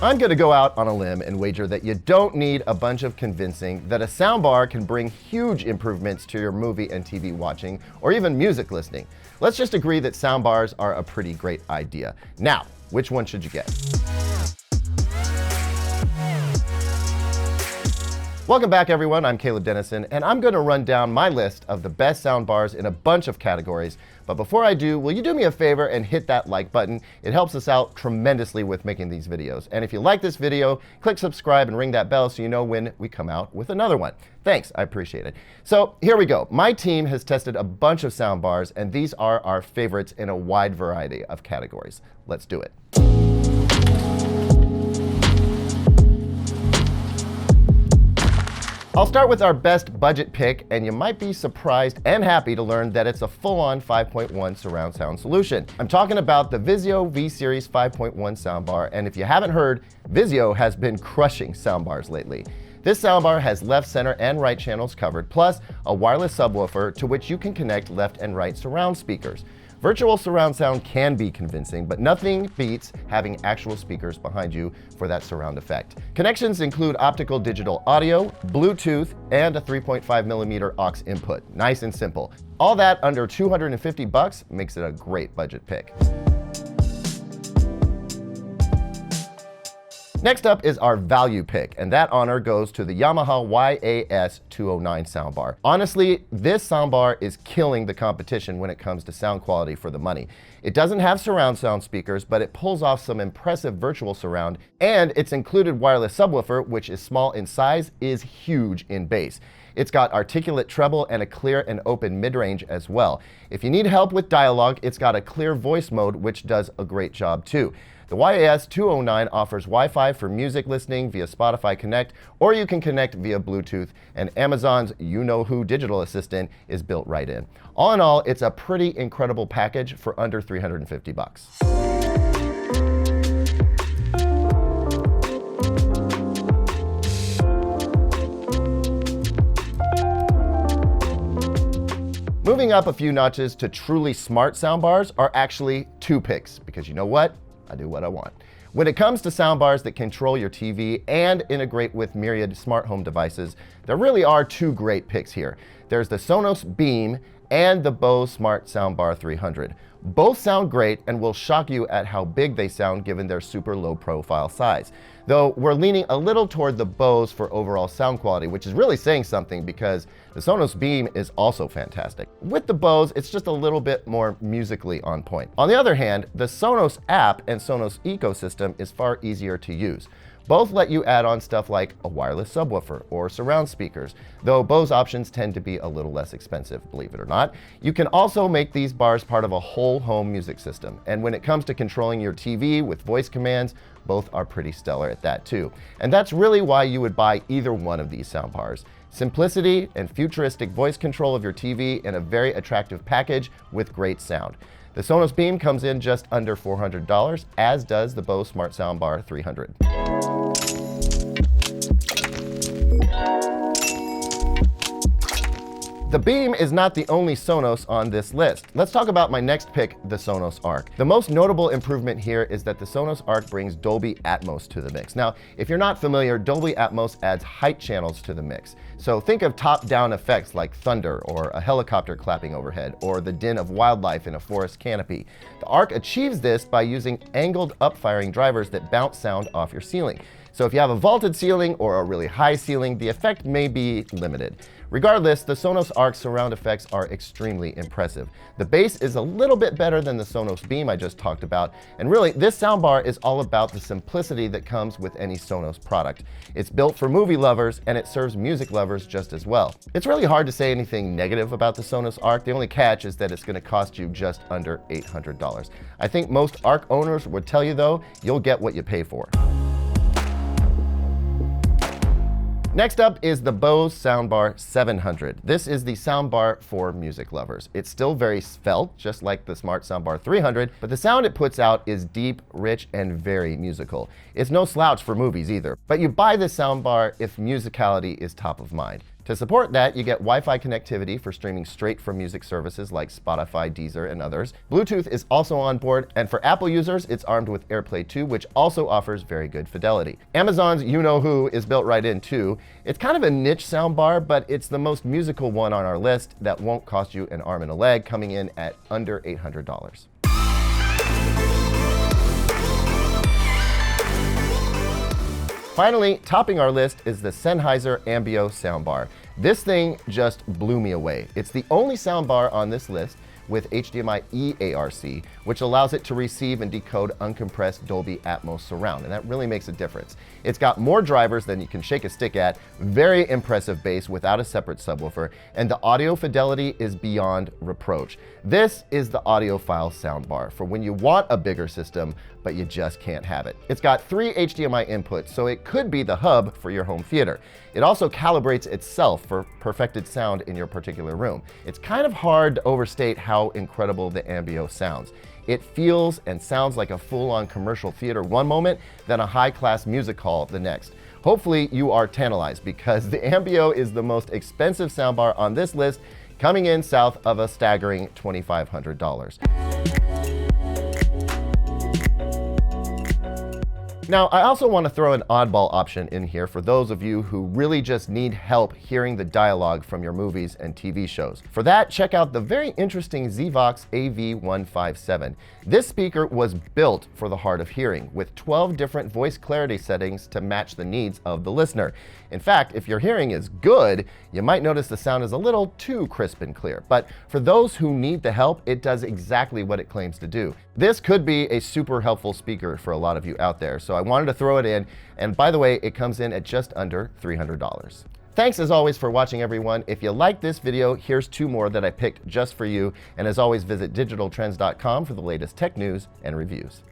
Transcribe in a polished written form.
I'm going to go out on a limb and wager that you don't need a bunch of convincing that a soundbar can bring huge improvements to your movie and TV watching, or even music listening. Let's just agree that soundbars are a pretty great idea. Now, which one should you get? Welcome back, everyone. I'm Caleb Dennison, and I'm going to run down my list of the best soundbars in a bunch of categories. But before I do, will you do me a favor and hit that like button? It helps us out tremendously with making these videos. And if you like this video, click subscribe and ring that bell so you know when we come out with another one. Thanks, I appreciate it. So here we go. My team has tested a bunch of soundbars, and these are our favorites in a wide variety of categories. Let's do it. I'll start with our best budget pick, and you might be surprised and happy to learn that it's a full-on 5.1 surround sound solution. I'm talking about the Vizio V-Series 5.1 soundbar, and if you haven't heard, Vizio has been crushing soundbars lately. This soundbar has left, center, and right channels covered, plus a wireless subwoofer to which you can connect left and right surround speakers. Virtual surround sound can be convincing, but nothing beats having actual speakers behind you for that surround effect. Connections include optical digital audio, Bluetooth, and a 3.5mm aux input. Nice and simple. All that under $250 makes it a great budget pick. Next up is our value pick, and that honor goes to the Yamaha YAS-209 soundbar. Honestly, this soundbar is killing the competition when it comes to sound quality for the money. It doesn't have surround sound speakers, but it pulls off some impressive virtual surround, and its included wireless subwoofer, which is small in size, is huge in bass. It's got articulate treble and a clear and open mid-range as well. If you need help with dialogue, it's got a clear voice mode, which does a great job too. The YAS-209 offers Wi-Fi for music listening via Spotify Connect, or you can connect via Bluetooth, and Amazon's you-know-who digital assistant is built right in. All in all, it's a pretty incredible package for under $350. Moving up a few notches to truly smart soundbars are actually two picks, because you know what? I do what I want. When it comes to soundbars that control your TV and integrate with myriad smart home devices, there really are two great picks here. There's the Sonos Beam and the Bose Smart Soundbar 300. Both sound great and will shock you at how big they sound given their super low profile size. Though we're leaning a little toward the Bose for overall sound quality, which is really saying something because the Sonos Beam is also fantastic. With the Bose, it's just a little bit more musically on point. On the other hand, the Sonos app and Sonos ecosystem is far easier to use. Both let you add on stuff like a wireless subwoofer or surround speakers, though Bose options tend to be a little less expensive, believe it or not. You can also make these bars part of a whole home music system, and when it comes to controlling your TV with voice commands, both are pretty stellar at that too. And that's really why you would buy either one of these soundbars. Simplicity and futuristic voice control of your TV in a very attractive package with great sound. The Sonos Beam comes in just under $400, as does the Bose Smart Soundbar 300. The Beam is not the only Sonos on this list. Let's talk about my next pick, the Sonos Arc. The most notable improvement here is that the Sonos Arc brings Dolby Atmos to the mix. Now, if you're not familiar, Dolby Atmos adds height channels to the mix. So think of top-down effects like thunder or a helicopter clapping overhead or the din of wildlife in a forest canopy. The Arc achieves this by using angled up-firing drivers that bounce sound off your ceiling. So if you have a vaulted ceiling or a really high ceiling, the effect may be limited. Regardless, the Sonos Arc surround effects are extremely impressive. The bass is a little bit better than the Sonos Beam I just talked about, and really, this soundbar is all about the simplicity that comes with any Sonos product. It's built for movie lovers, and it serves music lovers just as well. It's really hard to say anything negative about the Sonos Arc. The only catch is that it's going to cost you just under $800. I think most Arc owners would tell you, though, you'll get what you pay for. Next up is the Bose Soundbar 700. This is the soundbar for music lovers. It's still very svelte, just like the Smart Soundbar 300, but the sound it puts out is deep, rich, and very musical. It's no slouch for movies either, but you buy this soundbar if musicality is top of mind. To support that, you get Wi-Fi connectivity for streaming straight from music services like Spotify, Deezer, and others. Bluetooth is also on board, and for Apple users, it's armed with AirPlay 2, which also offers very good fidelity. Amazon's You-Know-Who is built right in too. It's kind of a niche soundbar, but it's the most musical one on our list that won't cost you an arm and a leg, coming in at under $800. Finally, topping our list is the Sennheiser AMBEO soundbar. This thing just blew me away. It's the only soundbar on this list with HDMI ARC, which allows it to receive and decode uncompressed Dolby Atmos surround, and that really makes a difference. It's got more drivers than you can shake a stick at, very impressive bass without a separate subwoofer, and the audio fidelity is beyond reproach. This is the audiophile soundbar for when you want a bigger system, but you just can't have it. It's got 3 HDMI inputs, so it could be the hub for your home theater. It also calibrates itself for perfected sound in your particular room. It's kind of hard to overstate how incredible the AMBEO sounds. It feels and sounds like a full-on commercial theater one moment, then a high-class music hall the next. Hopefully you are tantalized, because the AMBEO is the most expensive soundbar on this list, coming in south of a staggering $2,500. Now, I also want to throw an oddball option in here for those of you who really just need help hearing the dialogue from your movies and TV shows. For that, check out the very interesting ZVOX AV157. This speaker was built for the hard of hearing, with 12 different voice clarity settings to match the needs of the listener. In fact, if your hearing is good, you might notice the sound is a little too crisp and clear. But for those who need the help, it does exactly what it claims to do. This could be a super helpful speaker for a lot of you out there, so I wanted to throw it in. And by the way, it comes in at just under $300. Thanks as always for watching, everyone. If you like this video, here's 2 more that I picked just for you. And as always, visit digitaltrends.com for the latest tech news and reviews.